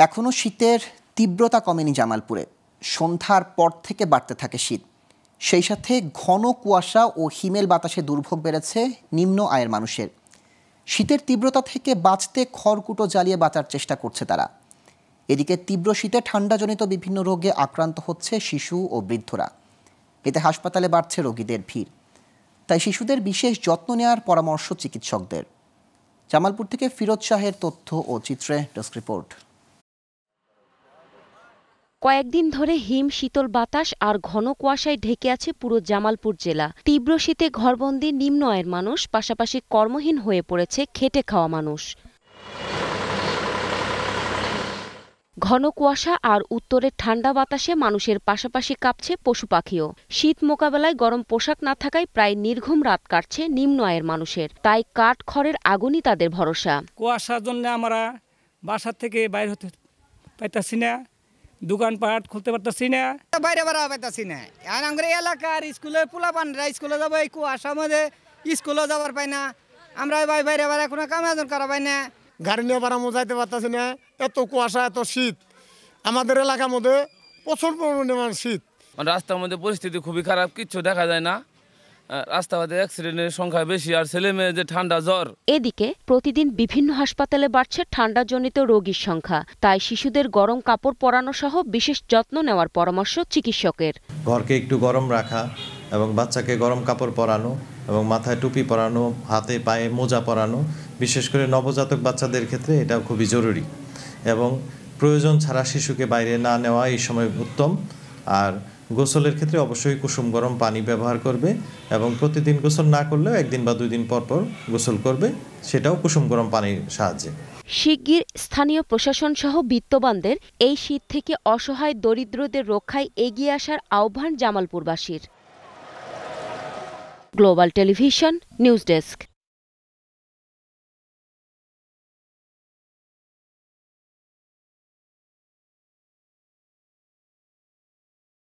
এখনো শীতের তীব্রতা কমেনি জামালপুরে। সন্ধ্যার পর থেকে বাড়তে থাকে শীত, সেই সাথে ঘন কুয়াশা ও হিমেল বাতাসে দুর্ভোগ বেড়েছে নিম্ন আয়ের মানুষের। শীতের তীব্রতা থেকে বাঁচতে খড়কুটো জ্বালিয়ে বাঁচার চেষ্টা করছে তারা। এদিকে তীব্র শীতে ঠান্ডাজনিত বিভিন্ন রোগে আক্রান্ত হচ্ছে শিশু ও বৃদ্ধরা। এতে হাসপাতালে বাড়ছে রোগীদের ভিড়। তাই শিশুদের বিশেষ যত্ন নেওয়ার পরামর্শ চিকিৎসকদের। জামালপুর থেকে ফিরোজ শাহের তথ্য ও চিত্রে ডেস্ক রিপোর্ট। কয়েকদিন ধরে হিম শীতল বাতাস আর ঘন কুয়াশায় ঢেকে আছে পুরো জামালপুর জেলা। তীব্র শীতে ঘরবন্দি নিম্ন আয়ের মানুষ, পাশাপাশি কর্মহীন হয়ে পড়েছে খেটে খাওয়া মানুষ। ঘন কুয়াশা আর উত্তরের ঠান্ডা বাতাসে মানুষের পাশাপাশি কাঁপছে পশু পাখিও। শীত মোকাবেলায় গরম পোশাক না থাকায় প্রায় নির্ঘুম রাত কাটছে নিম্ন আয়ের মানুষের। তাই কাঠ খড়ের আগুনই তাদের ভরসা। কুয়াশার জন্য আমরা বাসার থেকে বাইরে হতে পাইতাছি না, দোকানপাট খুলতে পারতেছি না, বাইরে বেড়া পাইতাছি না। আর আমরা এলাকার স্কুলের পোলাপানরা স্কুলে যাবো, এই কুয়াশার মধ্যে স্কুলে যাবার পাই না। আমরা বাইরে বেড়া কোনো কাম করা পাই না। গাড়ি নিয়ে বাড়ামো যাইতে পারতেছি না, এত কুয়াশা এত শীত। আমাদের এলাকার মধ্যে প্রচুর পরিমাণ শীত। রাস্তার মধ্যে পরিস্থিতি খুবই খারাপ, কিচ্ছু দেখা যায় না। রাস্তাঘাটে অ্যাক্সিডেন্টের সংখ্যা বেশি, আর ছেলে মেয়ে যে ঠান্ডা জ্বর। এদিকে প্রতিদিন বিভিন্ন হাসপাতালে বাড়ছে ঠান্ডাজনিত রোগীর সংখ্যা। তাই শিশুদের গরম কাপড় পরানো সহ বিশেষ যত্ন নেওয়ার পরামর্শ চিকিৎসকের। ঘরকে একটু গরম রাখা এবং বাচ্চাকে গরম কাপড় পরানো এবং মাথায় টুপি পরানো, হাতে পায়ে মোজা পরানো, বিশেষ করে নবজাতক বাচ্চাদের ক্ষেত্রে এটা খুবই জরুরি। এবং প্রয়োজন ছাড়া শিশুকে বাইরে না নেওয়া এই সময় উত্তম। আর গোসলের ক্ষেত্রে অবশ্যই কুসুম গরম পানি ব্যবহার করবে এবং প্রতিদিন গোসল না করলেও একদিন বা 2 দিন পর পর গোসল করবে, সেটাও কুসুম গরম পানির সাহায্যে। শিগগির স্থানীয় প্রশাসন সহ বিত্তবানদের এই শীত থেকে অসহায় দরিদ্রদের রক্ষায় এগিয়ে আসার আহ্বান জামালপুরবাসীর। Global television news desk.